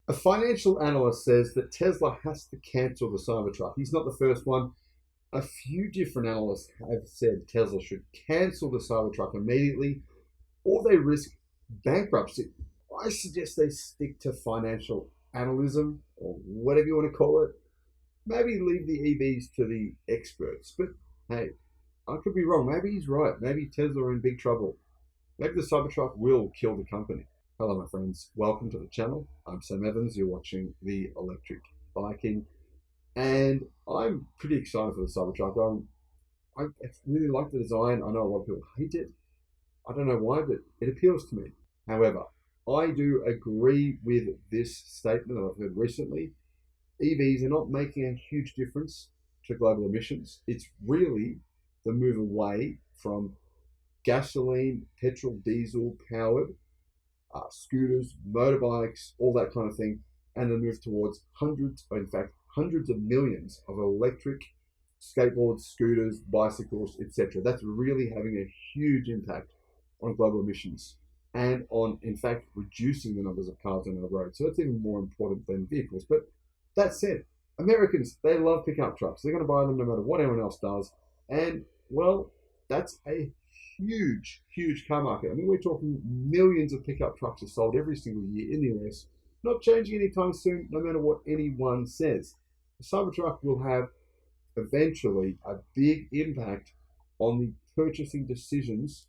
A financial analyst says that Tesla has to cancel the Cybertruck. He's not the first one. A few different analysts have said Tesla should cancel the Cybertruck immediately or they risk bankruptcy. I suggest they stick to financial analysis or whatever you want to call it. Maybe leave the EVs to the experts. But hey, I could be wrong. Maybe he's right. Maybe Tesla are in big trouble. Maybe the Cybertruck will kill the company. Hello, my friends. Welcome to the channel. I'm Sam Evans. You're watching The Electric Viking. And I'm pretty excited for the Cybertruck. I really like the design. I know a lot of people hate it. I don't know why, but it appeals to me. However, I do agree with this statement that I've heard recently. EVs are not making a huge difference to global emissions. It's really the move away from gasoline, petrol, diesel powered scooters, motorbikes, all that kind of thing, and the move towards hundreds of millions of electric skateboards, scooters, bicycles, etc. That's really having a huge impact on global emissions and on, in fact, reducing the numbers of cars on our road. So that's even more important than vehicles. But that said, Americans, they love pickup trucks. They're going to buy them no matter what anyone else does. And, well, that's a huge car market. I mean, we're talking millions of pickup trucks are sold every single year in the US. Not changing anytime soon, no matter what anyone says. The Cybertruck will have eventually a big impact on the purchasing decisions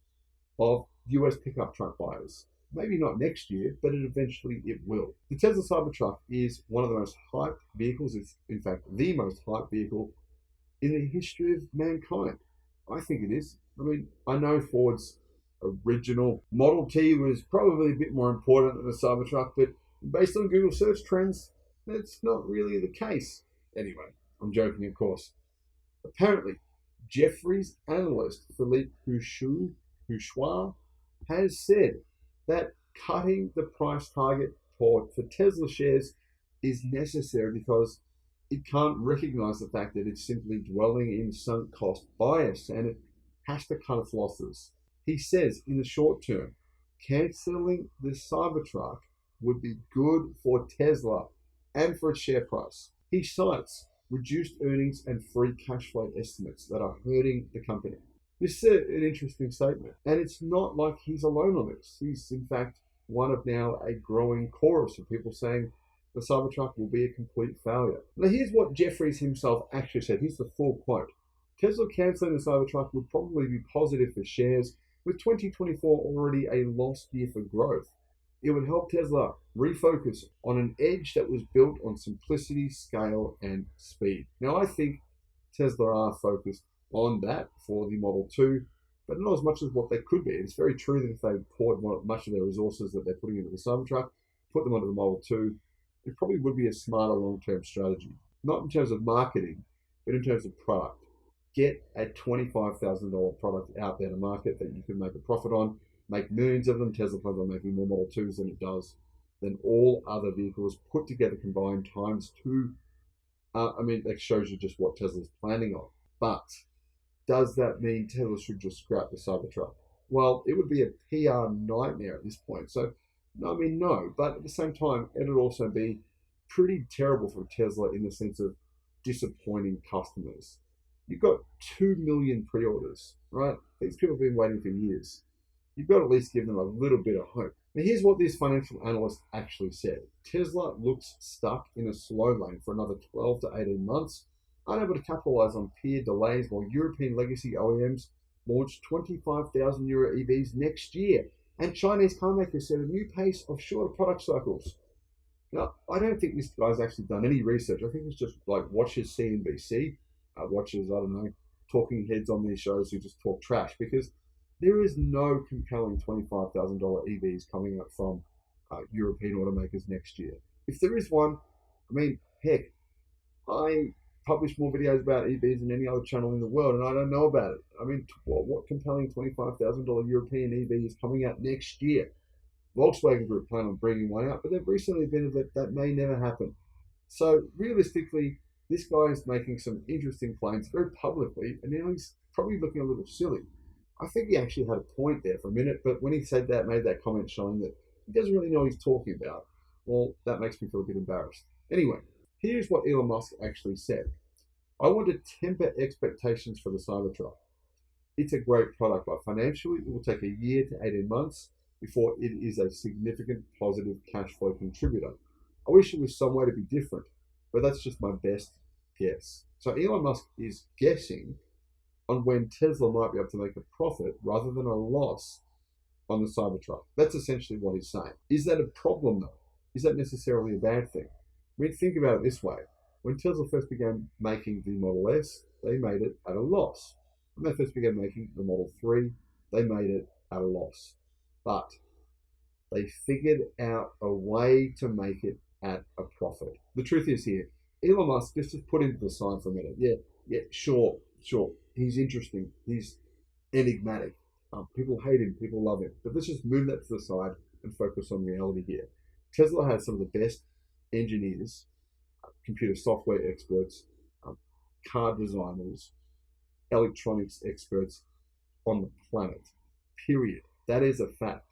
of US pickup truck buyers. Maybe not next year, but eventually it will. The Tesla Cybertruck is one of the most hyped vehicles. It's, in fact, the most hyped vehicle in the history of mankind. I think it is. I mean, I know Ford's original Model T was probably a bit more important than the Cybertruck, but based on Google search trends, that's not really the case. Anyway, I'm joking, of course. Apparently, Jefferies analyst Philippe Houchois has said that cutting the price target for Tesla shares is necessary because it can't recognize the fact that it's simply dwelling in sunk cost bias and it has to cut its losses. He says in the short term, cancelling the Cybertruck would be good for Tesla and for its share price. He cites reduced earnings and free cash flow estimates that are hurting the company. This is an interesting statement, and it's not like he's alone on this. He's, in fact, one of now a growing chorus of people saying the Cybertruck will be a complete failure. Now, here's what Jefferies himself actually said. Here's the full quote. Tesla cancelling the Cybertruck would probably be positive for shares, with 2024 already a lost year for growth. It would help Tesla refocus on an edge that was built on simplicity, scale, and speed. Now, I think Tesla are focused on that for the Model 2, but not as much as what they could be. It's very true that if they poured much of their resources that they're putting into the Cybertruck, put them onto the Model 2, it probably would be a smarter long-term strategy. Not in terms of marketing, but in terms of product. Get a $25,000 product out there to market that you can make a profit on, make millions of them. Tesla plans on making more Model 2s than all other vehicles put together combined times two. That shows you just what Tesla's planning on. But does that mean Tesla should just scrap the Cybertruck? Well, it would be a PR nightmare at this point. So, no. But at the same time, it would also be pretty terrible for Tesla in the sense of disappointing customers. You've got 2 million pre-orders, right? These people have been waiting for years. You've got to at least give them a little bit of hope. Now, here's what this financial analyst actually said. Tesla looks stuck in a slow lane for another 12 to 18 months, unable to capitalize on peer delays while European legacy OEMs launch 25,000 euro EVs next year. And Chinese car makers set a new pace of shorter product cycles. Now, I don't think this guy's actually done any research. I think it's just like watches CNBC, watches, talking heads on these shows who just talk trash, because there is no compelling $25,000 EVs coming out from European automakers next year. If there is one, heck, I publish more videos about EVs than any other channel in the world, and I don't know about it. What compelling $25,000 European EV is coming out next year? Volkswagen Group plan on bringing one out, but they've recently been that may never happen. So realistically, this guy is making some interesting claims very publicly, and he's probably looking a little silly. I think he actually had a point there for a minute, but when he said that, made that comment showing that he doesn't really know what he's talking about. Well, that makes me feel a bit embarrassed. Anyway, here's what Elon Musk actually said. I want to temper expectations for the Cybertruck. It's a great product, but financially, it will take a year to 18 months before it is a significant positive cash flow contributor. I wish it was some way to be different, but that's just my best guess. So Elon Musk is guessing on when Tesla might be able to make a profit rather than a loss on the Cybertruck. That's essentially what he's saying. Is that a problem though? Is that necessarily a bad thing? I mean, think about it this way. When Tesla first began making the Model S, they made it at a loss. When they first began making the Model 3, they made it at a loss. But they figured out a way to make it at a profit. The truth is here, Elon Musk, just put him to the side for a minute. Yeah, sure. He's interesting. He's enigmatic. People hate him, people love him. But let's just move that to the side and focus on reality here. Tesla has some of the best engineers, computer software experts, car designers, electronics experts on the planet. Period. That is a fact.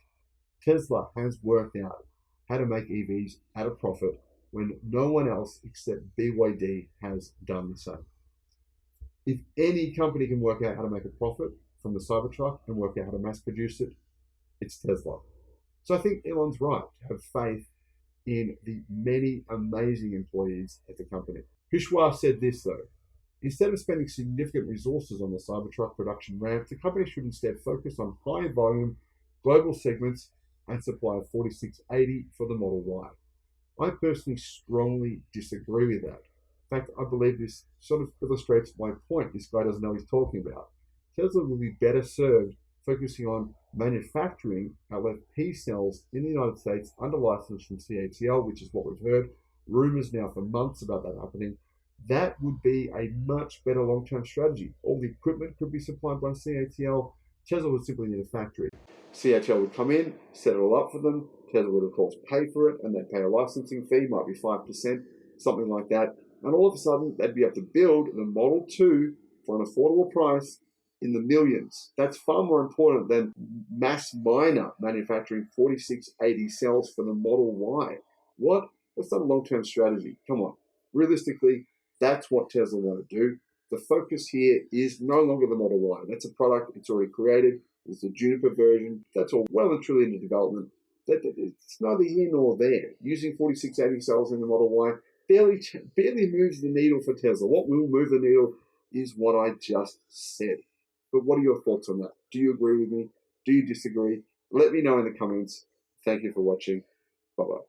Tesla has worked out how to make EVs at a profit when no one else except BYD has done the same. If any company can work out how to make a profit from the Cybertruck and work out how to mass produce it, it's Tesla. So I think Elon's right to have faith in the many amazing employees at the company. Kushwaha said this though, instead of spending significant resources on the Cybertruck production ramp, the company should instead focus on high volume global segments and supply of 4680 for the Model Y. I personally strongly disagree with that. In fact, I believe this sort of illustrates my point. This guy doesn't know what he's talking about. Tesla will be better served focusing on manufacturing LFP cells in the United States under license from CATL, which is what we've heard. Rumors now for months about that happening. That would be a much better long-term strategy. All the equipment could be supplied by CATL. Tesla would simply need a factory. CATL would come in, set it all up for them. Tesla would, of course, pay for it, and they'd pay a licensing fee, might be 5%, something like that. And all of a sudden, they'd be able to build the Model 2 for an affordable price in the millions. That's far more important than mass miner manufacturing 4680 cells for the Model Y. What? That's not a long-term strategy. Come on. Realistically, that's what Tesla want to do. The focus here is no longer the Model Y. That's a product. It's already created. It's the Juniper version. That's all well and truly into development. It's neither here nor there. Using 4680 cells in the Model Y barely moves the needle for Tesla. What will move the needle is what I just said. But what are your thoughts on that? Do you agree with me? Do you disagree? Let me know in the comments. Thank you for watching. Bye-bye.